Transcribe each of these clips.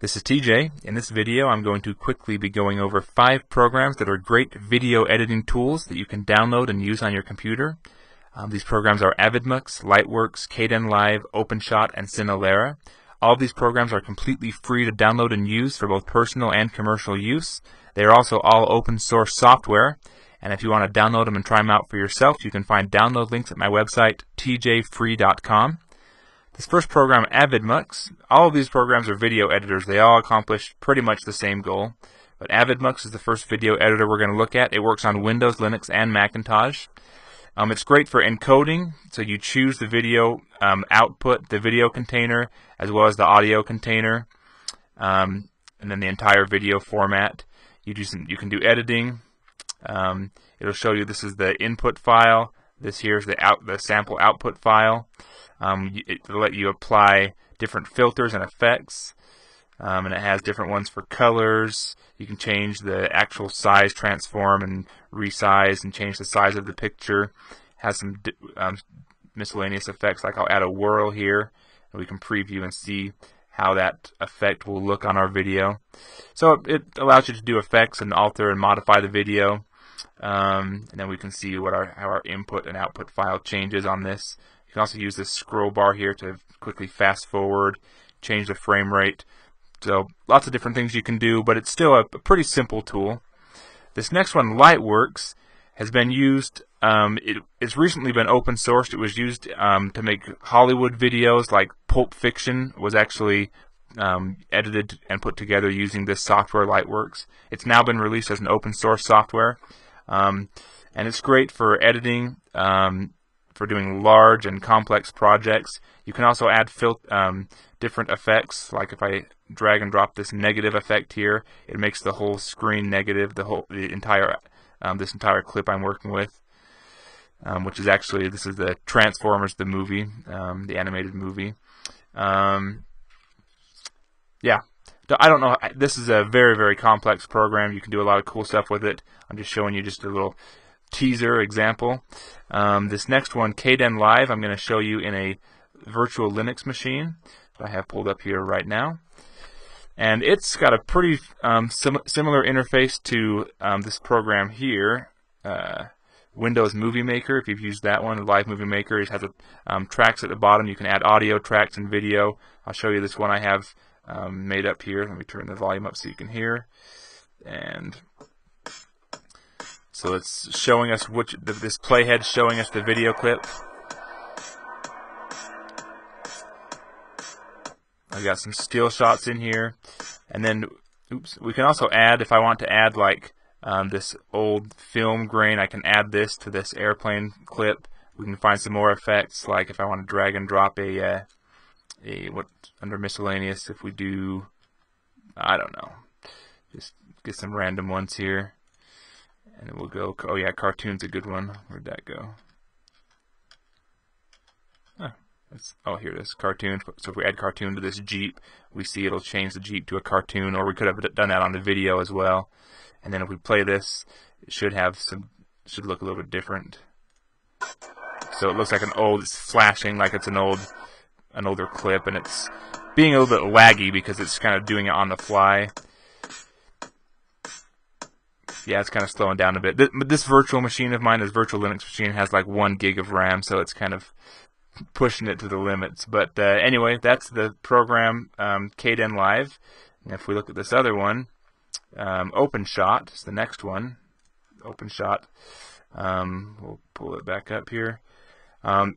This is TJ. In this video I'm going to quickly be going over 5 programs that are great video editing tools that you can download and use on your computer. These programs are Avidemux, Lightworks, kdenlive, OpenShot, and Cinelerra. All of these programs are completely free to download and use for both personal and commercial use. They are also all open source software, and if you want to download them and try them out for yourself, you can find download links at my website, tjfree.com. This first program, Avidemux, all of these programs are video editors. They all accomplish pretty much the same goal. But Avidemux is the first video editor we're going to look at. It works on Windows, Linux, and Macintosh. It's great for encoding, so you choose the video output, the video container, as well as the audio container, and then the entire video format. You can do editing. It'll show you this is the input file. This here is the sample output file. It'll let you apply different filters and effects, and it has different ones for colors. You can change the actual size, transform, and resize, and change the size of the picture. It has some miscellaneous effects, like I'll add a whirl here, and we can preview and see how that effect will look on our video. So it allows you to do effects and alter and modify the video, and then we can see how our input and output file changes on this. You can also use this scroll bar here to quickly fast forward, change the frame rate. So lots of different things you can do, but it's still a pretty simple tool. This next one, Lightworks, has been used. It's recently been open sourced. It was used to make Hollywood videos, like Pulp Fiction was actually edited and put together using this software, Lightworks. It's now been released as an open source software, and it's great for editing, for doing large and complex projects. You can also add different effects, like if I drag and drop this negative effect here, it makes the whole screen negative, this entire clip I'm working with, which is actually, this is the Transformers, the movie, the animated movie. Yeah, I don't know, this is a very, very complex program. You can do a lot of cool stuff with it. I'm just showing you just a little teaser example. This next one, kdenlive, I'm going to show you in a virtual Linux machine that I have pulled up here right now. And it's got a pretty similar interface to this program here, Windows Movie Maker. If you've used that one, the Live Movie Maker, it has tracks at the bottom. You can add audio tracks and video. I'll show you this one I have made up here. Let me turn the volume up so you can hear. And so it's showing us this playhead showing us the video clip. I've got some still shots in here, and then, we can also add, if I want to add like this old film grain, I can add this to this airplane clip. We can find some more effects, like if I want to drag and drop under miscellaneous, if we do, I don't know, just get some random ones here, and it will go, oh yeah, cartoon's a good one. Where'd that go? Oh, here it is, cartoon. So if we add cartoon to this Jeep, we see it'll change the Jeep to a cartoon, or we could have done that on the video as well. And then if we play this, it should look a little bit different. So it looks like it's flashing like it's an older clip, and it's being a little bit laggy because it's kind of doing it on the fly. Yeah, it's kind of slowing down a bit. This virtual machine of mine, this virtual Linux machine, has like 1 gig of RAM, so it's kind of pushing it to the limits. But anyway, that's the program, kdenlive. And if we look at this other one, OpenShot is the next one. OpenShot. We'll pull it back up here.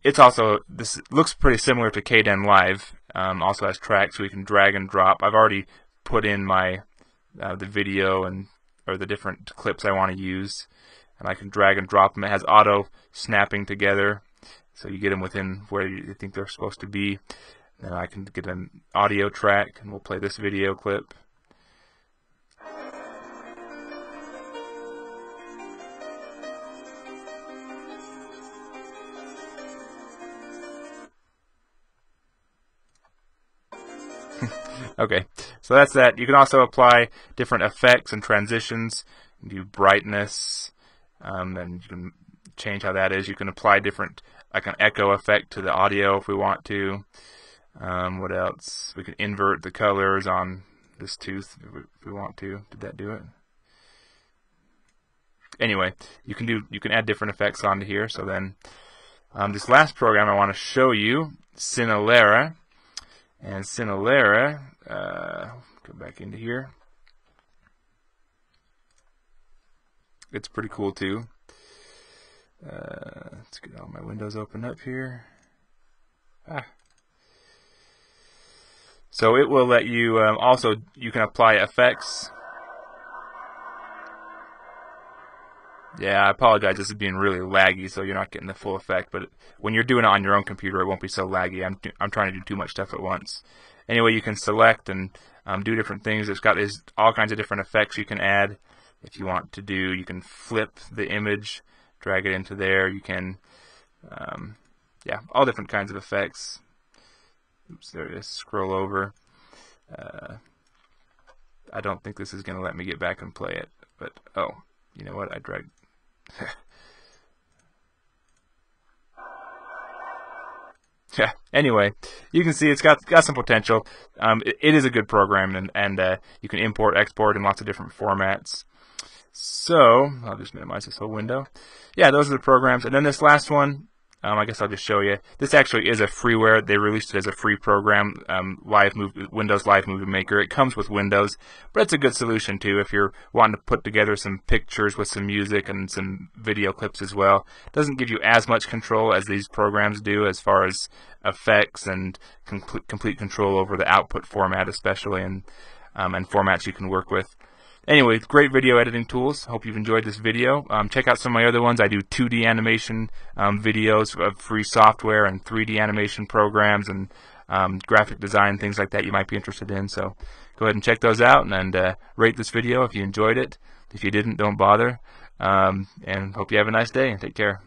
This looks pretty similar to kdenlive. Also has tracks so we can drag and drop. I've already put in my the video or the different clips I want to use, and I can drag and drop them. It has auto snapping together, so you get them within where you think they're supposed to be. Then I can get an audio track, and we'll play this video clip. Okay, so that's that. You can also apply different effects and transitions. You can do brightness, and you can change how that is. You can apply different, like an echo effect to the audio if we want to. What else? We can invert the colors on this tooth if we want to. Did that do it? Anyway, you can add different effects onto here. So then, this last program I want to show you, Cinelerra, and Cinelerra. Go back into here. It's pretty cool too. Let's get all my windows open up here. So it will let you also, you can apply effects. Yeah, I apologize, this is being really laggy, so you're not getting the full effect, but when you're doing it on your own computer, it won't be so laggy. I'm trying to do too much stuff at once. Anyway, you can select and do different things. There's all kinds of different effects you can add if you want to do. You can flip the image, drag it into there. You can, yeah, all different kinds of effects. Oops, there it is. Scroll over. I don't think this is going to let me get back and play it, but oh, you know what? I dragged. Yeah. Anyway, you can see it's got some potential. It is a good program, and you can import, export in lots of different formats. So I'll just minimize this whole window. Yeah, those are the programs. And then this last one, I guess I'll just show you. This actually is a freeware. They released it as a free program, Windows Live Movie Maker. It comes with Windows, but it's a good solution too if you're wanting to put together some pictures with some music and some video clips as well. It doesn't give you as much control as these programs do as far as effects and complete control over the output format especially, and formats you can work with. Anyway, great video editing tools. Hope you've enjoyed this video. Check out some of my other ones. I do 2D animation videos of free software and 3D animation programs and graphic design, things like that you might be interested in. So go ahead and check those out and rate this video if you enjoyed it. If you didn't, don't bother. And hope you have a nice day and take care.